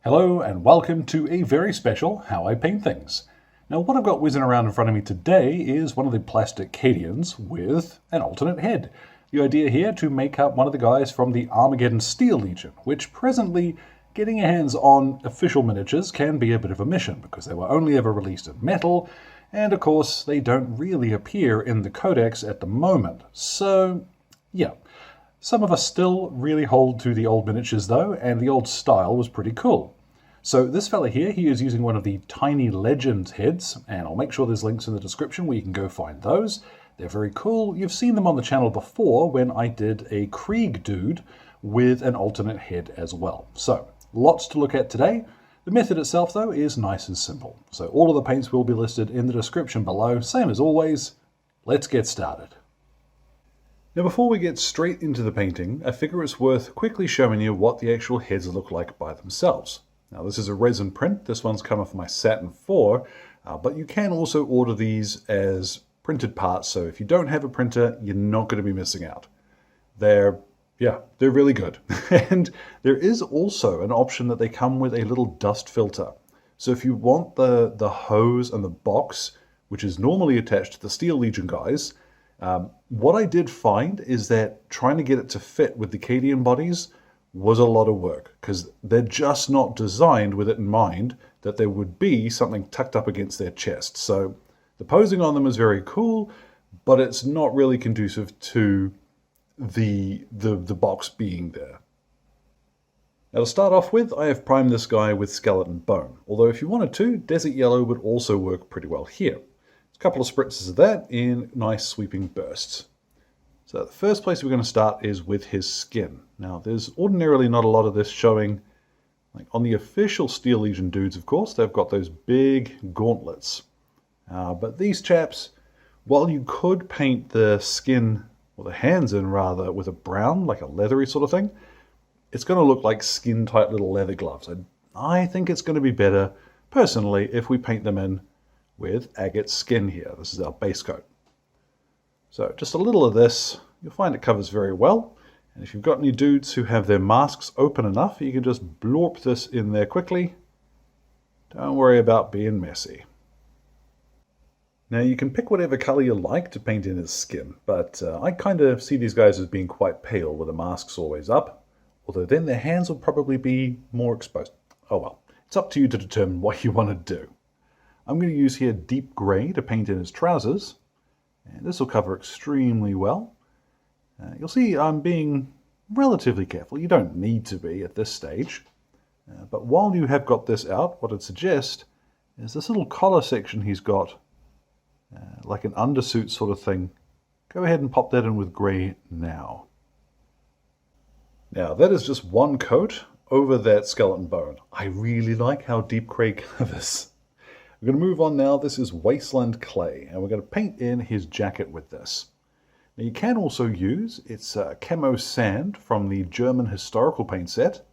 Hello and welcome to a very special How I Paint Things. Now what I've got whizzing around in front of me today is one of the plastic Cadians with an alternate head. The idea here to make up one of the guys from the Armageddon Steel Legion, which presently getting your hands on official miniatures can be a bit of a mission because they were only ever released in metal, and of course they don't really appear in the codex at the moment. So yeah. Some of us still really hold to the old miniatures though, and the old style was pretty cool. So this fella here, he is using one of the Tiny Legends heads, and I'll make sure there's links in the description where you can go find those. They're very cool. You've seen them on the channel before when I did a Krieg dude with an alternate head as well. So lots to look at today. The method itself though is nice and simple. So all of the paints will be listed in the description below. Same as always, let's get started. Now before we get straight into the painting, I figure it's worth quickly showing you what the actual heads look like by themselves. Now this is a resin print, this one's come off my Satin 4, but you can also order these as printed parts, so if you don't have a printer, you're not going to be missing out. They're really good. And there is also an option that they come with a little dust filter. So if you want the hose and the box, which is normally attached to the Steel Legion guys, what I did find is that trying to get it to fit with the Cadian bodies was a lot of work because they're just not designed with it in mind that there would be something tucked up against their chest. So the posing on them is very cool, but it's not really conducive to the box being there. Now to start off with, I have primed this guy with skeleton bone, although if you wanted to, desert yellow would also work pretty well here. Couple of spritzes of that in nice sweeping bursts. So the first place we're going to start is with his skin. Now there's ordinarily not a lot of this showing. Like on the official Steel Legion dudes, of course, they've got those big gauntlets. But these chaps, while you could paint the skin, or the hands in rather, with a brown, like a leathery sort of thing, it's going to look like skin-tight little leather gloves. I think it's going to be better, personally, if we paint them in with agate skin here. This is our base coat. So just a little of this, you'll find it covers very well. And if you've got any dudes who have their masks open enough, you can just blorp this in there quickly. Don't worry about being messy. Now you can pick whatever color you like to paint in his skin, but I kind of see these guys as being quite pale with the masks always up, although then their hands will probably be more exposed. Oh well, it's up to you to determine what you want to do. I'm going to use here deep gray to paint in his trousers, and this will cover extremely well. You'll see I'm being relatively careful. You don't need to be at this stage, but while you have got this out, what I'd suggest is this little collar section he's got, like an undersuit sort of thing. Go ahead and pop that in with gray now. Now that is just one coat over that skeleton bone. I really like how deep gray covers. We're going to move on now. This is Wasteland clay, and we're going to paint in his jacket with this. Now you can also use, it's camo sand from the German historical paint set.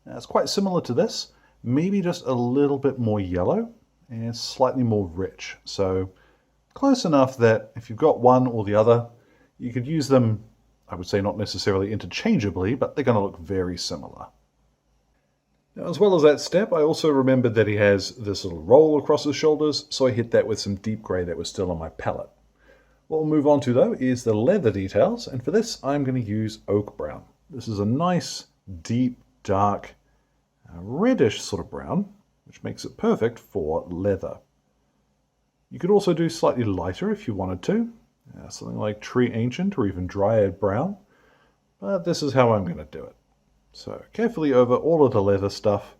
Now, it's quite similar to this, maybe just a little bit more yellow and slightly more rich. So close enough that if you've got one or the other, you could use them, I would say not necessarily interchangeably, but they're going to look very similar. Now, as well as that step, I also remembered that he has this little roll across his shoulders, so I hit that with some deep gray that was still on my palette. What we'll move on to, though, is the leather details, and for this, I'm going to use oak brown. This is a nice, deep, dark, reddish sort of brown, which makes it perfect for leather. You could also do slightly lighter if you wanted to, something like Tree Ancient or even Dryad Brown, but this is how I'm going to do it. So carefully over all of the leather stuff.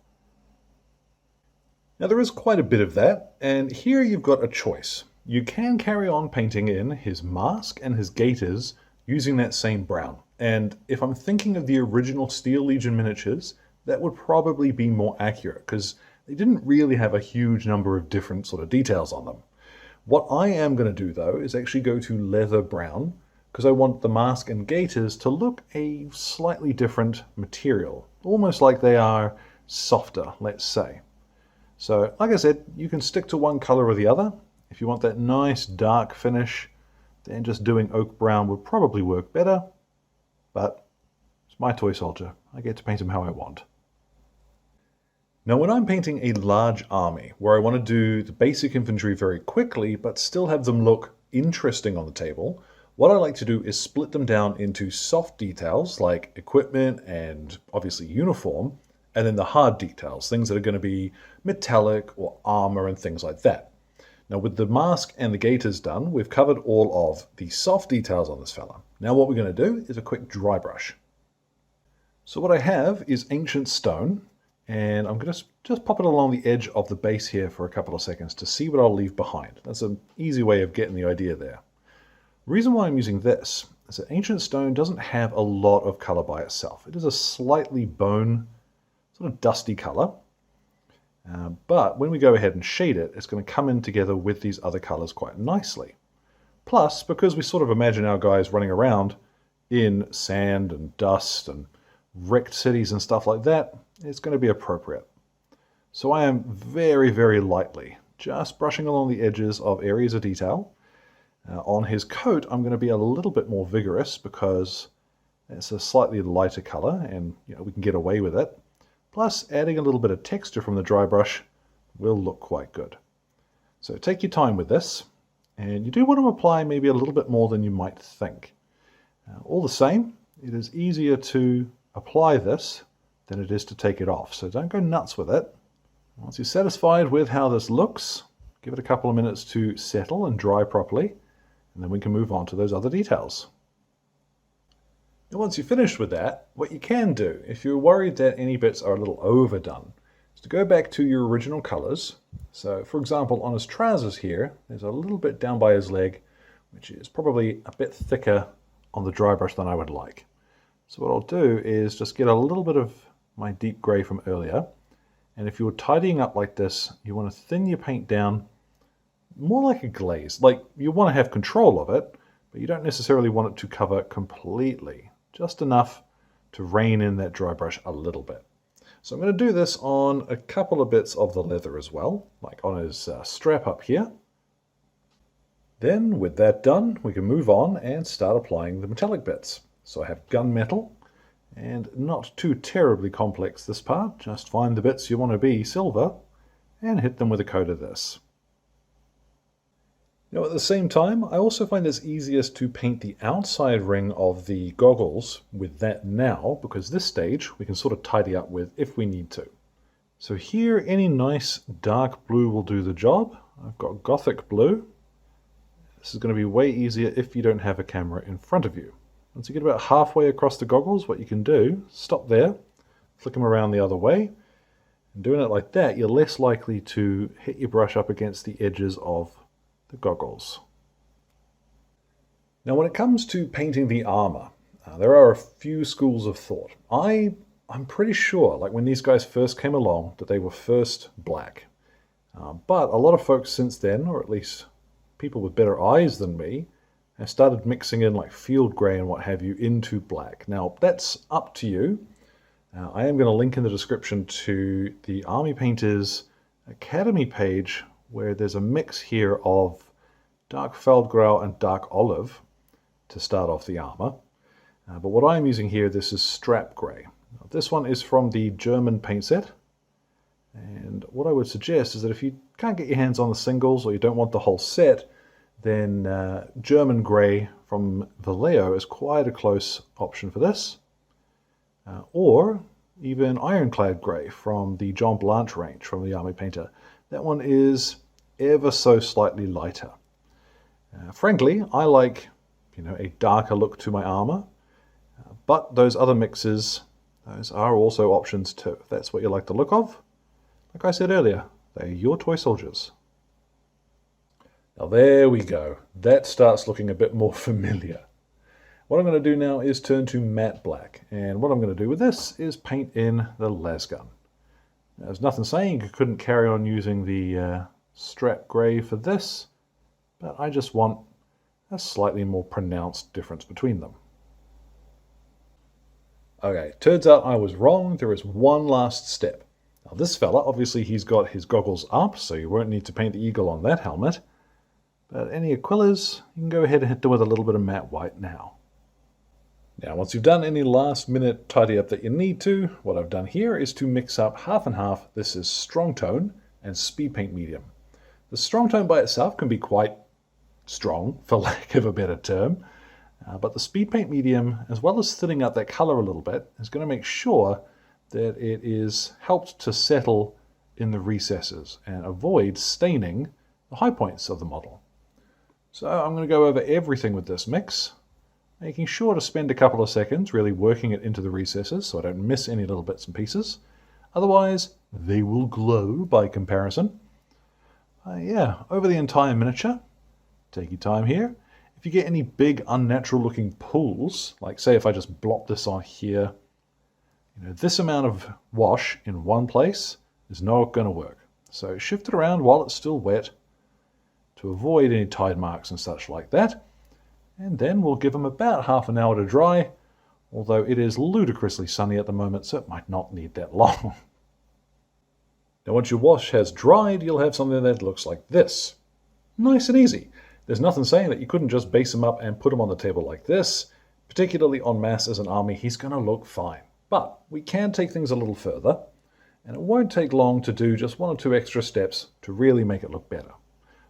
Now there is quite a bit of that, and here you've got a choice. You can carry on painting in his mask and his gaiters using that same brown. And if I'm thinking of the original Steel Legion miniatures, that would probably be more accurate because they didn't really have a huge number of different sort of details on them. What I am going to do though is actually go to leather brown, because I want the mask and gaiters to look a slightly different material, almost like they are softer, let's say. So, like I said, you can stick to one color or the other. If you want that nice dark finish, then just doing oak brown would probably work better, but it's my toy soldier. I get to paint him how I want. Now, when I'm painting a large army, where I want to do the basic infantry very quickly, but still have them look interesting on the table, what I like to do is split them down into soft details like equipment and obviously uniform, and then the hard details, things that are going to be metallic or armor and things like that. Now, with the mask and the gaiters done, we've covered all of the soft details on this fella. Now what we're going to do is a quick dry brush. So what I have is ancient stone, and I'm going to just pop it along the edge of the base here for a couple of seconds to see what I'll leave behind. That's an easy way of getting the idea there. The reason why I'm using this is that ancient stone doesn't have a lot of color by itself. It is a slightly bone, sort of dusty color. But when we go ahead and shade it, it's going to come in together with these other colors quite nicely. Plus, because we sort of imagine our guys running around in sand and dust and wrecked cities and stuff like that, it's going to be appropriate. So I am very, very lightly just brushing along the edges of areas of detail. On his coat, I'm going to be a little bit more vigorous because it's a slightly lighter color and we can get away with it. Plus, adding a little bit of texture from the dry brush will look quite good. So take your time with this, and you do want to apply maybe a little bit more than you might think. All the same, it is easier to apply this than it is to take it off, so don't go nuts with it. Once you're satisfied with how this looks, give it a couple of minutes to settle and dry properly, and then we can move on to those other details. And once you're finished with that, what you can do, if you're worried that any bits are a little overdone, is to go back to your original colors. So, for example, on his trousers here, there's a little bit down by his leg, which is probably a bit thicker on the dry brush than I would like. So what I'll do is just get a little bit of my deep gray from earlier. And if you're tidying up like this, you want to thin your paint down more like a glaze. Like, you want to have control of it, but you don't necessarily want it to cover completely. Just enough to rein in that dry brush a little bit. So I'm going to do this on a couple of bits of the leather as well, like on his strap up here. Then with that done, we can move on and start applying the metallic bits. So I have gunmetal, and not too terribly complex this part, just find the bits you want to be silver and hit them with a coat of this. Now at the same time, I also find it's easiest to paint the outside ring of the goggles with that now, because this stage we can sort of tidy up with if we need to. So here, any nice dark blue will do the job. I've got Gothic blue. This is going to be way easier if you don't have a camera in front of you. Once you get about halfway across the goggles, what you can do, stop there, flick them around the other way. And doing it like that, you're less likely to hit your brush up against the edges of the goggles. Now when it comes to painting the armor, there are a few schools of thought. I'm pretty sure, like when these guys first came along, that they were first black. But a lot of folks since then, or at least people with better eyes than me, have started mixing in like field gray and what have you into black. Now that's up to you. I am going to link in the description to the Army Painters Academy page, where there's a mix here of dark Feldgrau and dark olive to start off the armor. But what I'm using here, this is strap gray. Now, this one is from the German paint set. And what I would suggest is that if you can't get your hands on the singles or you don't want the whole set, then German gray from Vallejo is quite a close option for this. Or even ironclad gray from the John Blanche range from the Army Painter. That one is ever so slightly lighter. Frankly, I like a darker look to my armor, but those other mixes, those are also options too. If that's what you like the look of, like I said earlier, they're your toy soldiers. Now there we go. That starts looking a bit more familiar. What I'm going to do now is turn to matte black, and what I'm going to do with this is paint in the lasgun. There's nothing saying you couldn't carry on using the strap gray for this, but I just want a slightly more pronounced difference between them. Okay, turns out I was wrong. There is one last step. Now this fella, obviously he's got his goggles up, so you won't need to paint the eagle on that helmet. But any Aquillas, you can go ahead and hit them with a little bit of matte white now. Now, once you've done any last minute tidy up that you need to, what I've done here is to mix up half and half. This is strong tone and Speedpaint Medium. The strong tone by itself can be quite strong, for lack of a better term, but the Speedpaint Medium, as well as thinning out that color a little bit, is going to make sure that it is helped to settle in the recesses and avoid staining the high points of the model. So I'm going to go over everything with this mix, making sure to spend a couple of seconds really working it into the recesses so I don't miss any little bits and pieces. Otherwise, they will glow by comparison. Over the entire miniature, take your time here. If you get any big unnatural looking pools, like say if I just blop this on here, this amount of wash in one place is not going to work. So shift it around while it's still wet to avoid any tide marks and such like that. And then we'll give them about half an hour to dry, although it is ludicrously sunny at the moment, so it might not need that long. Now once your wash has dried, you'll have something that looks like this. Nice and easy. There's nothing saying that you couldn't just base him up and put him on the table like this. Particularly en masse as an army, he's going to look fine. But we can take things a little further, and it won't take long to do just one or two extra steps to really make it look better.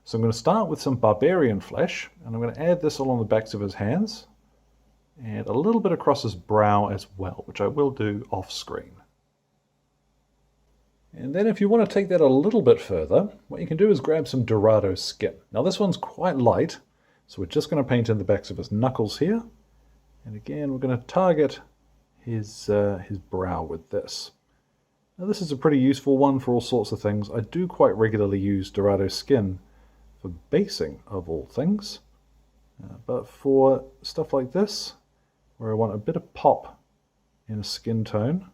So I'm going to start with some Barbarian flesh, and I'm going to add this along the backs of his hands, and a little bit across his brow as well, which I will do off screen. And then if you want to take that a little bit further, what you can do is grab some Dorado skin. Now this one's quite light, so we're just going to paint in the backs of his knuckles here. And again, we're going to target his brow with this. Now this is a pretty useful one for all sorts of things. I do quite regularly use Dorado skin for basing of all things, but for stuff like this, where I want a bit of pop in a skin tone,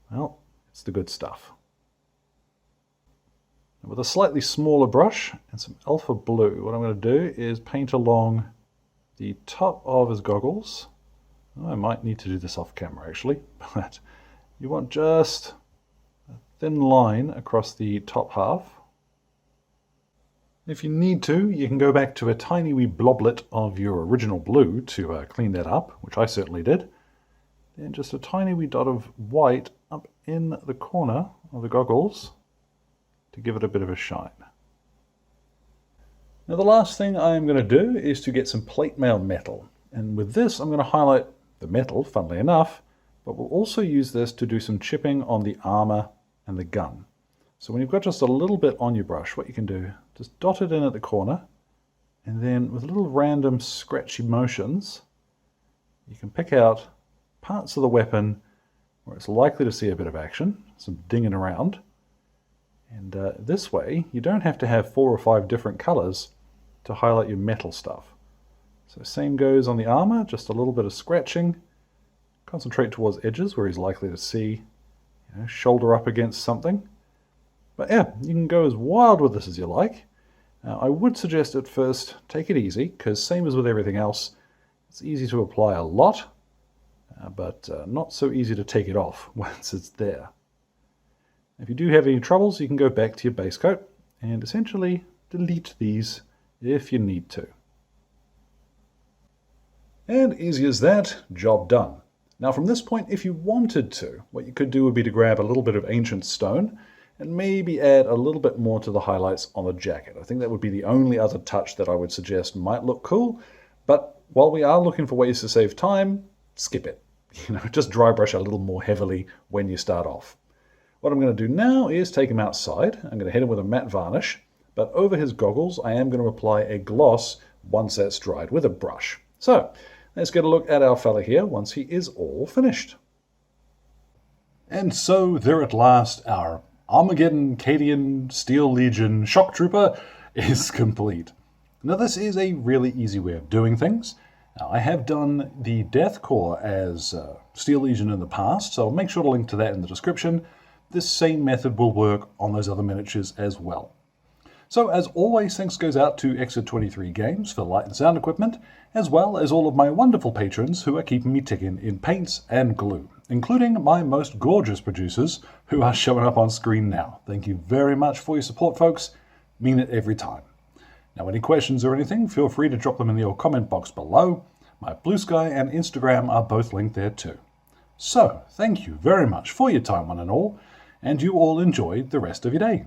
well, it's the good stuff. And with a slightly smaller brush and some alpha blue, what I'm going to do is paint along the top of his goggles. I might need to do this off camera actually, but you want just a thin line across the top half. If you need to, you can go back to a tiny wee bloblet of your original blue to clean that up, which I certainly did. Then just a tiny wee dot of white up in the corner of the goggles to give it a bit of a shine. Now the last thing I'm going to do is to get some plate mail metal. And with this I'm going to highlight the metal, funnily enough, but we'll also use this to do some chipping on the armor and the gun. So when you've got just a little bit on your brush, what you can do, just dot it in at the corner, and then with little random scratchy motions, you can pick out parts of the weapon where it's likely to see a bit of action, some dinging around. And this way, you don't have to have 4 or 5 different colors to highlight your metal stuff. So same goes on the armor, just a little bit of scratching. Concentrate towards edges where he's likely to see, shoulder up against something. But yeah, you can go as wild with this as you like. I would suggest at first take it easy, because same as with everything else, it's easy to apply a lot, but not so easy to take it off once it's there. If you do have any troubles, you can go back to your base coat and essentially delete these if you need to. And easy as that, job done. Now from this point, if you wanted to, what you could do would be to grab a little bit of ancient stone and maybe add a little bit more to the highlights on the jacket. I think that would be the only other touch that I would suggest might look cool, but while we are looking for ways to save time, skip it. Just dry brush a little more heavily when you start off. What I'm going to do now is take him outside. I'm going to hit him with a matte varnish, but over his goggles I am going to apply a gloss once that's dried with a brush. So let's get a look at our fella here once he is all finished. And so there at last, our Armageddon Cadian Steel Legion Shock Trooper is complete. Now this is a really easy way of doing things. Now, I have done the Death Corps as Steel Legion in the past, so I'll make sure to link to that in the description. This same method will work on those other miniatures as well. So as always, thanks goes out to Exit 23 Games for light and sound equipment, as well as all of my wonderful patrons who are keeping me ticking in paints and glue, including my most gorgeous producers who are showing up on screen now. Thank you very much for your support, folks. Mean it every time. Now, any questions or anything, feel free to drop them in the comment box below. My Blue Sky and Instagram are both linked there too. So, thank you very much for your time, one and all, and you all enjoy the rest of your day.